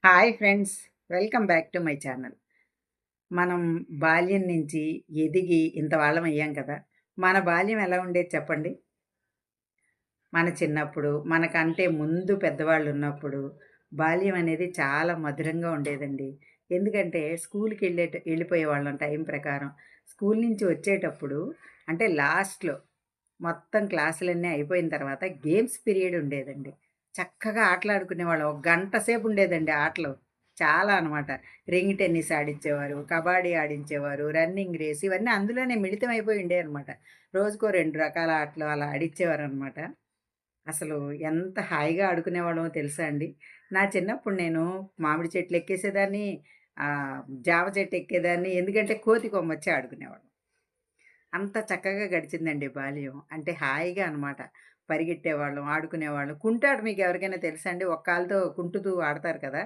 Hi friends, welcome back to my channel. మనం బాల్యం నుంచి ఎదిగి ఇంత వాళ్ళం అయ్యాం కదా! మన బాల్యం ఎలా ఉండేది చెప్పండి? మన చిన్నప్పుడు, మనకంటే ముందు పెద్దవాళ్ళున్నప్పుడు బాల్యం అనేది చాలా మధురంగా ఉండేదండి. ఎందుకంటే వెళ్ళిపోయేవాళ్ళం టైం ప్రకారం. స్కూల్ నుంచి వచ్చేటప్పుడు అంటే లాస్ట్‌లో మొత్తం క్లాసులన్నీ అయిపోయిన తర్వాత గేమ్స్ పీరియడ్ ఉండేదండి. చక్కగా ఆటలాడుకునేవాళ్ళం. ఒక గంట సేపు ఉండేదండి ఆటలు. చాలా అనమాట. రింగ్ టెన్నిస్ ఆడించేవారు, కబాడీ ఆడించేవారు, రన్నింగ్ రేస్ ఇవన్నీ అందులోనే మిళితం అయిపోయి ఉండేవనమాట. రోజుకో 2 రకాల ఆటలు అలా ఆడిచ్చేవారనమాట. అసలు ఎంత హాయిగా ఆడుకునేవాళ్ళమో తెలుసా అండి? నా చిన్నప్పుడు నేను మామిడి చెట్లు ఎక్కేసేదాన్ని, జామ చెట్టు ఎక్కేదాన్ని. ఎందుకంటే కోతి కొమ్మచ్చి ఆడుకునేవాళ్ళం. అంత చక్కగా గడిచిందండి బాల్యం. అంటే హాయిగా అనమాట. పరిగెట్టేవాళ్ళం, ఆడుకునేవాళ్ళం. కుంటాట మీకు ఎవరికైనా తెలుసా అండి? ఒక కాలుతో కుంటుతూ ఆడతారు కదా!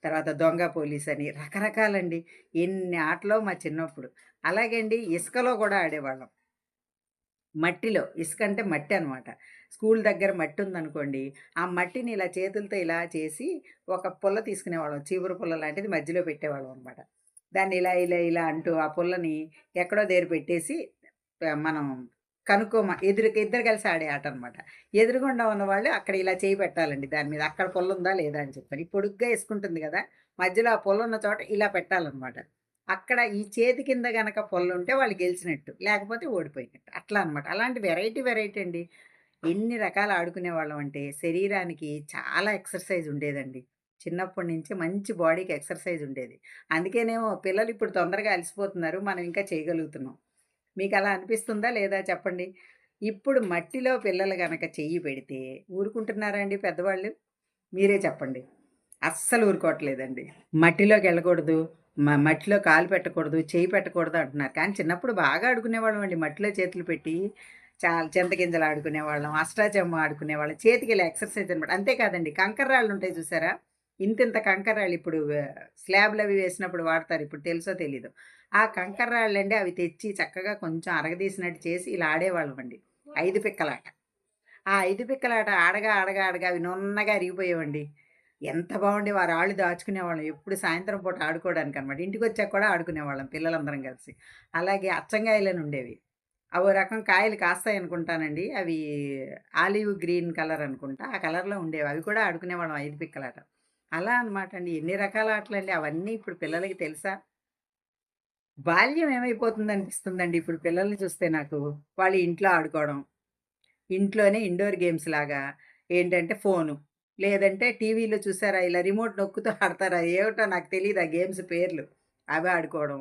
తర్వాత దొంగ పోలీసని రకరకాలండి. ఎన్ని ఆటలో మా చిన్నప్పుడు. అలాగే అండి ఇసుకలో కూడా ఆడేవాళ్ళం. మట్టిలో. ఇసుక అంటే మట్టి అనమాట. స్కూల్ దగ్గర మట్టి ఉందనుకోండి, ఆ మట్టిని ఇలా చేతులతో ఇలా చేసి ఒక పుల్ల తీసుకునేవాళ్ళం. చీపురు పుల్ల లాంటిది మధ్యలో పెట్టేవాళ్ళం అనమాట. దాన్ని ఇలా, ఇలా, ఇలా అంటూ ఆ పుల్లని ఎక్కడో దగ్గర పెట్టేసి మనం ఇద్దరు కలిసి ఆడే ఆట అనమాట. ఎదురుగుండా ఉన్నవాళ్ళు అక్కడ ఇలా చేయి పెట్టాలండి దాని మీద. అక్కడ పుల్లుందా లేదా అని చెప్పని. పొడుగ్గా ఇసుకుంటుంది గదా! మధ్యలో ఆ పుల్లున్న చోట ఇలా పెట్టాలనమాట. అక్కడ ఈ చేతి కింద గనక పుల్లుంటే వాళ్ళు గెలిచినట్టు. లేకపోతే ఓడిపోయినట్టు. అట్లా అనమాట. అలాంటి వెరైటీ అండి. ఎన్ని రకాలు ఆడుకునేవాళ్ళం అంటే శరీరానికి చాలా ఎక్సర్సైజ్ ఉండేదండి. చిన్నప్పటి నుంచి మంచి బాడీకి ఎక్సర్సైజ్ ఉండేది. అందుకేనేమో పిల్లలు ఇప్పుడు తొందరగా అలసిపోతున్నారు. మనం ఇంకా చేయగలుగుతున్నాం. మీకలా అనిపిస్తుందా లేదా చెప్పండి? ఇప్పుడు మట్టిలో పిల్లలు గనక చెయ్యి పెడితే ఊరుకుంటున్నారా అండి పెద్దవాళ్ళు? మీరే చెప్పండి. అస్సలు ఊరుకోవట్లేదండి. మట్టిలోకెళ్ళకూడదు, మట్టిలో కాలు పెట్టకూడదు, చెయ్యి పెట్టకూడదు అంటున్నారు. కానీ చిన్నప్పుడు బాగా ఆడుకునేవాళ్ళమండి మట్టిలో చేతులు పెట్టి. చాలా చింతగింజలు ఆడుకునేవాళ్ళం, అష్టాచెమ్మ ఆడుకునేవాళ్ళం. చేతికి ఇలా ఎక్సర్సైజ్ అనమాట. అంతే కాదండి కంకర్రాళ్ళుంటాయి చూసారా? ఇంతింత కంకర్రాళ్ళు ఇప్పుడు స్లాబ్‌లవి వేసినప్పుడు వాడతారు. ఇప్పుడు తెలుసో తెలీదో. ఆ కంకర్రాళ్ళండి అవి తెచ్చి చక్కగా కొంచెం అరగదీసినట్టు చేసి ఇలా ఆడేవాళ్ళమండి. 5 పిక్కలాట. ఆ 5 పిక్కలాట ఆడగా అవి నున్నగా అరిగిపోయేవండి. ఎంత బాగుండేవో ఆ రాళ్ళు దాచుకునేవాళ్ళం. ఎప్పుడు సాయంత్రం పూట ఆడుకోవడానికనమాట. ఇంటికొచ్చాక కూడా ఆడుకునేవాళ్ళం పిల్లలందరం కలిసి. అలాగే అచ్చంగాయలని ఉండేవి. అవో రకం కాయలు కాస్తాయనుకుంటానండి. అవి ఆలివ్ గ్రీన్ కలర్ అనుకుంటా. ఆ కలర్‌లో ఉండేవి. అవి కూడా ఆడుకునేవాళ్ళం 5 పిక్కలాట. అలా అనమాట అండి. ఎన్ని రకాల ఆటలండి. అవన్నీ ఇప్పుడు పిల్లలకి తెలుసా? బాల్యం ఏమైపోతుందనిపిస్తుందండి ఇప్పుడు పిల్లల్ని చూస్తే నాకు. వాళ్ళు ఇంట్లో ఆడుకోవడం. ఇంట్లోనే ఇండోర్ గేమ్స్ లాగా ఏంటంటే ఫోను. లేదంటే టీవీలో చూసారా ఇలా రిమోట్ నొక్కుతూ ఆడతారు. అయి ఏమిటో నాకు తెలీదు ఆ గేమ్స్ పేర్లు. అవి ఆడుకోవడం.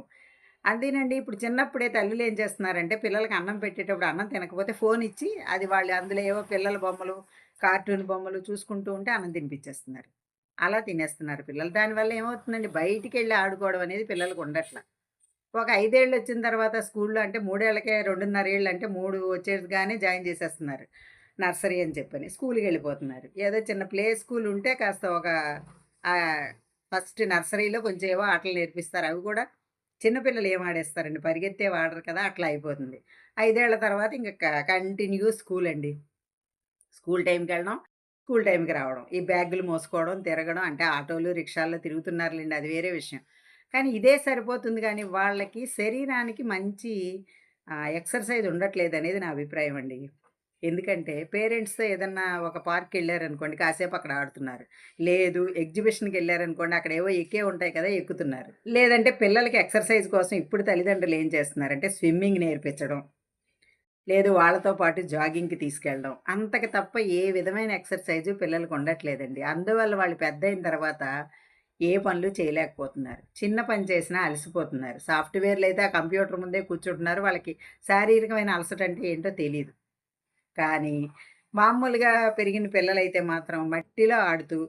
అదేనండి ఇప్పుడు చిన్నప్పుడే తల్లులు ఏం చేస్తున్నారంటే పిల్లలకి అన్నం పెట్టేటప్పుడు అన్నం తినకపోతే ఫోన్ ఇచ్చి అది వాళ్ళు అందులో ఏవో పిల్లల బొమ్మలు, కార్టూన్ బొమ్మలు చూసుకుంటూ ఉంటే అన్నం తినిపించేస్తున్నారు. అలా తినేస్తున్నారు పిల్లలు. దానివల్ల ఏమవుతుందండి బయటికెళ్ళి ఆడుకోవడం అనేది పిల్లలకి ఉండట్ల. ఒక 5 ఏళ్ళొచ్చిన తర్వాత స్కూల్‌లో అంటే 3 ఏళ్ళకే 2.5 ఏళ్ళు అంటే 3 వచ్చేగానే జాయిన్ చేసేస్తున్నారు. నర్సరీ అని చెప్పని. స్కూల్‌కెళ్ళిపోతున్నారు. ఏదో చిన్న ప్లే స్కూల్ ఉంటే కాస్త ఒక ఆహ్, ఫస్ట్ నర్సరీలో కొంచెం ఏవో ఆటలు నేర్పిస్తారు. అవి కూడా చిన్న పిల్లలు ఏం ఆడేస్తారండి. పరిగెత్తేవి ఆడరు కదా! అట్లా అయిపోతుంది. 5 ఏళ్ల తర్వాత ఇంక కంటిన్యూ స్కూల్ అండి. స్కూల్ టైంకెళ్ళడం, స్కూల్ టైంకి రావడం. ఈ బ్యాగులు మోసుకోవడం, తిరగడం అంటే ఆటోలు, రిక్షాల్లో తిరుగుతున్నారులెండి అది వేరే విషయం. కానీ ఇదే సరిపోతుంది గానీ, వాళ్ళకి శరీరానికి మంచి ఎక్సర్‌సైజ్ ఉండట్లేదనేది నా అభిప్రాయం అండి. ఎందుకంటే పేరెంట్స్‌తో ఏదన్నా ఒక పార్క్‌కెళ్లారనుకోండి, కాసేపు అక్కడ ఆడుతున్నారు. లేదు ఎగ్జిబిషన్‌కెళ్లారనుకోండి, అక్కడేవో ఎక్కేవి ఉంటాయి కదా! ఎక్కుతున్నారు. లేదంటే పిల్లలకి ఎక్సర్‌సైజ్ కోసం ఇప్పుడు తల్లిదండ్రులు ఏం చేస్తున్నారంటే స్విమ్మింగ్ నేర్పించడం. లేదు వాళ్ళతో పాటు జాగింగ్‌కి తీసుకెళ్ళడం. అంతకు తప్ప ఏ విధమైన ఎక్సర్‌సైజు పిల్లలకి ఉండట్లేదండి. అందువల్ల వాళ్ళు పెద్దయిన తర్వాత ఏ పనులు చేయలేకపోతున్నారు. చిన్న పని చేసినా అలసిపోతున్నారు. సాఫ్ట్‌వేర్‌లయితే ఆ కంప్యూటర్ ముందే కూర్చుంటున్నారు. వాళ్ళకి శారీరకమైన అలసట అంటే ఏంటో తెలీదు. కానీ మామూలుగా పెరిగిన పిల్లలైతే మాత్రం మట్టిలో ఆడుతూ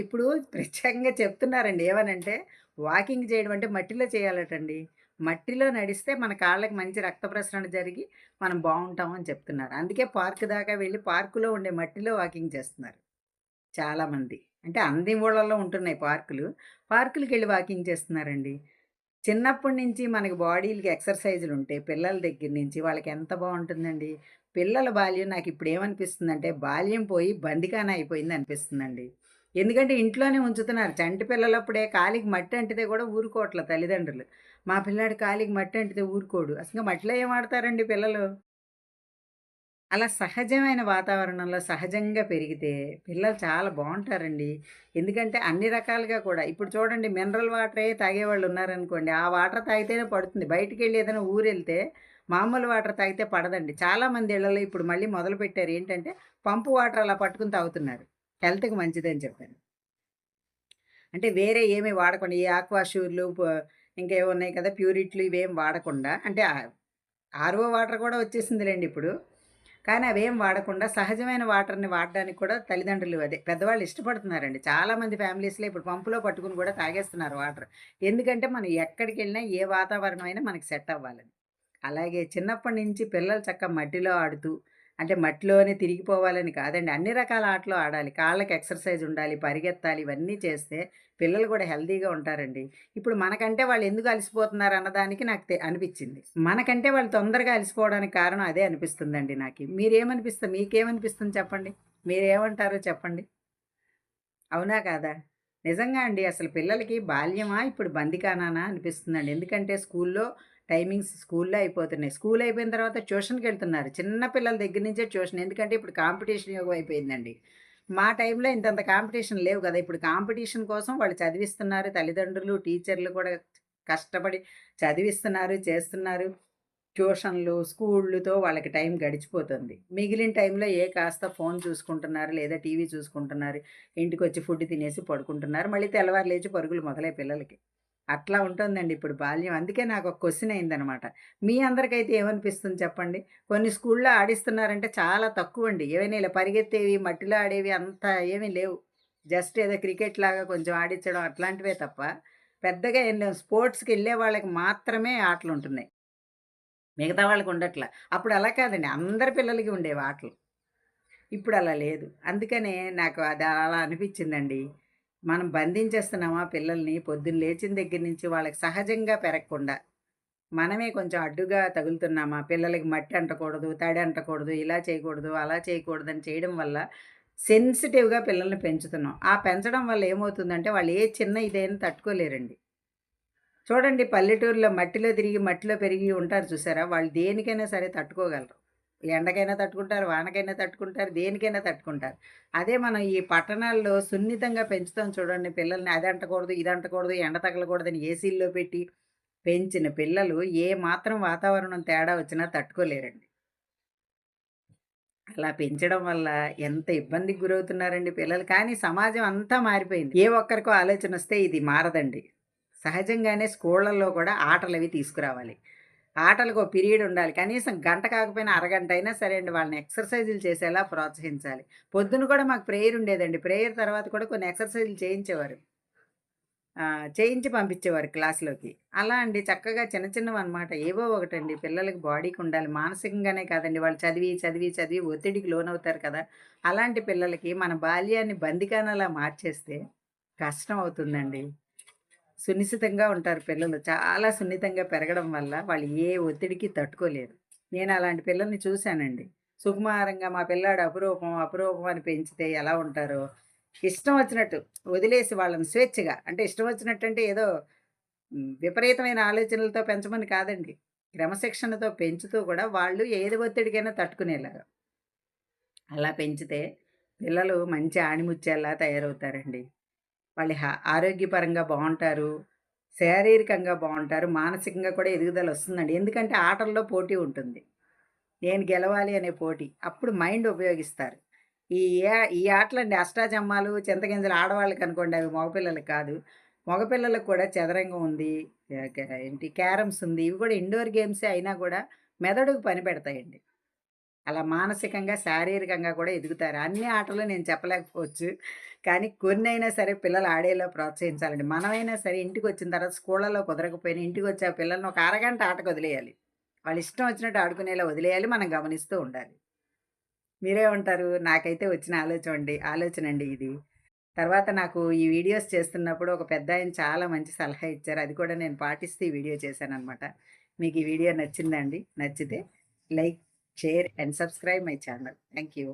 ఇప్పుడు ప్రత్యేకంగా చెప్తున్నారండి. ఏమనంటే వాకింగ్ చేయడం అంటే మట్టిలో చేయాలటండి. మట్టిలో నడిస్తే మన కాళ్ళకి మంచి రక్త ప్రసరణ జరిగి మనం బావుంటాం అని చెప్తున్నారు. అందుకే పార్క్ దాకా వెళ్ళి పార్కులో ఉండే మట్టిలో వాకింగ్ చేస్తున్నారు చాలామంది. అంటే అన్ని ఊళ్ళలో ఉంటున్నాయి పార్కులు. పార్కులకెళ్ళి వాకింగ్ చేస్తున్నారండి. చిన్నప్పటి నుంచి మనకి బాడీలకి ఎక్సర్‌సైజులుంటే పిల్లల దగ్గర నుంచి వాళ్ళకి ఎంత బావుంటుందండి. పిల్లల బాల్యం నాకిప్పుడేమనిపిస్తుందంటే బాల్యం పోయి బందికాన అయిపోయిందనిపిస్తుందండి. ఎందుకంటే ఇంట్లోనే ఉంచుతున్నారు. చంటి పిల్లలప్పుడే కాలికి మట్టి అంటితే కూడా ఊరుకోవట్ల తల్లిదండ్రులు. మా పిల్లాడు కాలికి మట్టి అంటితే ఊరుకోడు. అసలు మట్టిలో ఏం ఆడతారండి పిల్లలు? అలా సహజమైన వాతావరణంలో సహజంగా పెరిగితే పిల్లలు చాలా బావుంటారండి. ఎందుకంటే అన్ని రకాలుగా కూడా ఇప్పుడు చూడండి మినరల్ వాటరే తాగేవాళ్ళు ఉన్నారనుకోండి. ఆ వాటర్ తాగితేనే పడుతుంది. బయటికెళ్ళి ఏదైనా ఊరెళ్తే మామూలు వాటర్ తాగితే పడదండి. చాలామంది ఇళ్లలో ఇప్పుడు మళ్ళీ మొదలుపెట్టారు ఏంటంటే పంపు వాటర్ అలా పట్టుకొని తాగుతున్నారు. హెల్త్‌కి మంచిదని చెప్పని. అంటే వేరే ఏమి వాడకుండా ఈ ఆక్వా షూర్లు ఇంకేవో ఉన్నాయి కదా! ప్యూరిట్లు ఇవేం వాడకుండా అంటే ఆర్‌ఓ వాటర్ కూడా వచ్చేసిందిలెండి ఇప్పుడు. కానీ అవేం వాడకుండా సహజమైన వాటర్‌ని వాడడానికి కూడా తల్లిదండ్రులు అదే పెద్దవాళ్ళు ఇష్టపడుతున్నారండి. చాలామంది ఫ్యామిలీస్‌లో ఇప్పుడు పంపులో పట్టుకొని కూడా తాగేస్తున్నారు వాటర్. ఎందుకంటే మనం ఎక్కడికెళ్ళినా ఏ వాతావరణం అయినా మనకి సెట్ అవ్వాలని. అలాగే చిన్నప్పటి నుంచి పిల్లలు చక్కగా మట్టిలో ఆడుతూ, అంటే మట్టిలోనే తిరిగిపోవాలని కాదండి. అన్ని రకాల ఆటలు ఆడాలి. కాళ్ళకి ఎక్సర్‌సైజ్ ఉండాలి, పరిగెత్తాలి, ఇవన్నీ చేస్తే పిల్లలు కూడా హెల్తీగా ఉంటారండి. ఇప్పుడు మనకంటే వాళ్ళు ఎందుకు అలసిపోతున్నారు అన్నదానికి నాకు అనిపిచ్చింది. మనకంటే వాళ్ళు తొందరగా అలసిపోవడానికి కారణం అదే అనిపిస్తుందండి నాకి. మీకేమనిపిస్తుంది చెప్పండి? మీరేమంటారో చెప్పండి? అవునా కాదా? నిజంగా అండి. అసలు పిల్లలకి బాల్యమా, ఇప్పుడు బందికానానా అనిపిస్తుందండి. ఎందుకంటే స్కూల్లో అయిపోతున్నాయి. స్కూల్ అయిపోయిన తర్వాత ట్యూషన్‌కెళ్తున్నారు. చిన్న పిల్లల దగ్గర నుంచే ట్యూషన్. ఎందుకంటే ఇప్పుడు కాంపిటీషన్ యుగం అయిపోయిందండి. మా టైంలో ఇంతంత కాంపిటీషన్ లేవు గదా! ఇప్పుడు కాంపిటీషన్ కోసం వాళ్ళు చదివిస్తున్నారు. తల్లిదండ్రులు, టీచర్లు కూడా కష్టపడి చదివిస్తున్నారు, చేస్తున్నారు. ట్యూషన్‌లు, స్కూళ్ళుతో వాళ్ళకి టైం గడిచిపోతుంది. మిగిలిన టైంలో కాస్త ఫోను చూసుకుంటున్నారు, లేదా టీవీ చూసుకుంటున్నారు. ఇంటికొచ్చి ఫుడ్ తినేసి పడుకుంటున్నారు. మళ్ళీ తెల్లవారు లేచి పరుగులు మొదలే పిల్లలకి. అట్లా ఉంటుందండి ఇప్పుడు బాల్యం. అందుకే నాకొక క్వెషన్ అయిందనమాట. మీ అందరికైతే ఏమనిపిస్తుంది చెప్పండి? కొన్ని స్కూల్లో ఆడిస్తున్నారంటే చాలా తక్కువండి. ఏవైనా ఇలా పరిగెత్తేవి, మట్టిలో ఆడేవి అంత ఏమీ లేవు. జస్ట్ ఏదో క్రికెట్‌లాగా కొంచెం ఆడించడం అట్లాంటివే తప్ప, పెద్దగా ఏం లేవు. స్పోర్ట్స్‌కెళ్ళే వాళ్ళకి మాత్రమే ఆటలుంటున్నాయి. మిగతా వాళ్ళకుండట్ల. అప్పుడు అలా కాదండి. అందరి పిల్లలకి ఉండేవి ఆటలు. ఇప్పుడలా లేదు. అందుకనే నాకు అది అలా అనిపిచ్చిందండి. మనం బంధించేస్తున్నామా పిల్లల్ని పొద్దున్న లేచిన దగ్గర నుంచి వాళ్ళకి సహజంగా పెరగకుండా, మనమే కొంచెం అడ్డుగా తగులుతున్నామా, పిల్లలకి మట్టి అంటకూడదు, తడి అంటకూడదు, ఇలా చేయకూడదు, అలా చేయకూడదని చేయడం వల్ల సెన్సిటివ్‌గా పిల్లల్ని పెంచుతున్నాం. ఆ పెంచడం వల్ల ఏమవుతుందంటే వాళ్ళు ఏ చిన్న ఇదైనా తట్టుకోలేరండి. చూడండి పల్లెటూరులో మట్టిలో తిరిగి, మట్టిలో పెరిగి ఉంటారు చూసారా? వాళ్ళు దేనికైనా సరే తట్టుకోగలరు. ఎండకైనా తట్టుకుంటారు, వానకైనా తట్టుకుంటారు, దేనికైనా తట్టుకుంటారు. అదే మనం ఈ పట్టణాల్లో సున్నితంగా పెంచుతాం చూడండి పిల్లల్ని. అది అంటకూడదు, ఇది అంటకూడదు, ఎండ తగలకూడదని ఏసీల్లో పెట్టి పెంచిన పిల్లలు ఏ మాత్రం వాతావరణం తేడా వచ్చినా తట్టుకోలేరండి. అలా పెంచడం వల్ల ఎంత ఇబ్బందికి గురవుతున్నారండి పిల్లలు. కానీ సమాజం అంతా మారిపోయింది. ఏ ఒక్కరికో ఆలోచనొస్తే ఇది మారదండి. సహజంగానే స్కూళ్ళల్లో కూడా ఆటలవి తీసుకురావాలి. ఆటలకో పీరియడ్ ఉండాలి. కనీసం గంట కాకపోయినా అరగంట అయినా సరే అండి వాళ్ళని ఎక్సర్‌సైజులు చేసేలా ప్రోత్సహించాలి. పొద్దున కూడా మాకు ప్రేయర్ ఉండేదండి. ప్రేయర్ తర్వాత కూడా కొన్ని ఎక్సర్‌సైజులు చేయించేవారు. చేయించి పంపించేవారు క్లాస్‌లోకి. అలా అండి చక్కగా చిన్న చిన్నవన్నమాట. ఏవో ఒకటండి పిల్లలకి బాడీకి ఉండాలి. మానసికంగానే కాదండి. వాళ్ళు చదివి, చదివి, చదివి ఒత్తిడికి లోనవుతారు కదా! అలాంటి పిల్లలకి మన బాల్యాన్ని బందికానాలా మార్చేస్తే కష్టం అవుతుందండి. సునిశితంగా ఉంటారు పిల్లలు. చాలా సున్నితంగా పెరగడం వల్ల వాళ్ళు ఏ ఒత్తిడికి తట్టుకోలేరు. నేను అలాంటి పిల్లల్ని చూశానండి. సుకుమారంగా మా పిల్లాడు అపురూపం, అపురూపం అని పెంచితే ఎలా ఉంటారో, ఇష్టం వచ్చినట్టు వదిలేసి వాళ్ళని స్వేచ్ఛగా అంటే ఇష్టం వచ్చినట్టంటే ఏదో విపరీతమైన ఆలోచనలతో పెంచమని కాదండి. క్రమశిక్షణతో పెంచుతూ కూడా వాళ్ళు ఏది ఒత్తిడికైనా తట్టుకునేలాగా. అలా పెంచితే పిల్లలు మంచి ఆణిముత్యాల్లా తయారవుతారండి. వాళ్ళు ఆరోగ్యపరంగా బావుంటారు. శారీరకంగా బావుంటారు. మానసికంగా కూడా ఎదుగుదలొస్తుందండి. ఎందుకంటే ఆటల్లో పోటీ ఉంటుంది. నేను గెలవాలి అనే పోటీ. అప్పుడు మైండ్ ఉపయోగిస్తారు. ఈ ఈ ఆటలండి అష్టాచమ్మాలు, చింతగింజలు ఆడవాళ్ళకనుకోండి అవి మగపిల్లలకి కాదు. మగపిల్లలకు కూడా చదరంగం ఉంది. ఏంటి క్యారమ్స్ ఉంది. ఇవి కూడా ఇండోర్ గేమ్సే అయినా కూడా మెదడుకు పని పెడతాయండి. అలా మానసికంగా, శారీరకంగా కూడా ఎదుగుతారు. అన్ని ఆటలు నేను చెప్పలేకపోవచ్చు. కానీ కొన్నైనా సరే పిల్లలు ఆడేలా ప్రోత్సహించాలండి. మనమైనా సరే ఇంటికొచ్చిన తర్వాత స్కూళ్ళలో కుదరకపోయినా ఇంటికొచ్చి ఆ పిల్లల్ని ఒక అరగంట ఆటకొదిలేయాలి. వాళ్ళ ఇష్టం వచ్చినట్టు ఆడుకునేలా వదిలేయాలి. మనం గమనిస్తూ ఉండాలి. మీరేమంటారు? నాకైతే వచ్చిన ఆలోచనండి ఇది. తర్వాత నాకు ఈ వీడియోస్ చేస్తున్నప్పుడు ఒక పెద్దాయన చాలా మంచి సలహా ఇచ్చారు. అది కూడా నేను పాటిస్తూ ఈ వీడియో చేశాననమాట. మీకు ఈ వీడియో నచ్చిందా అండి? నచ్చితే like, share and subscribe my channel. Thank you.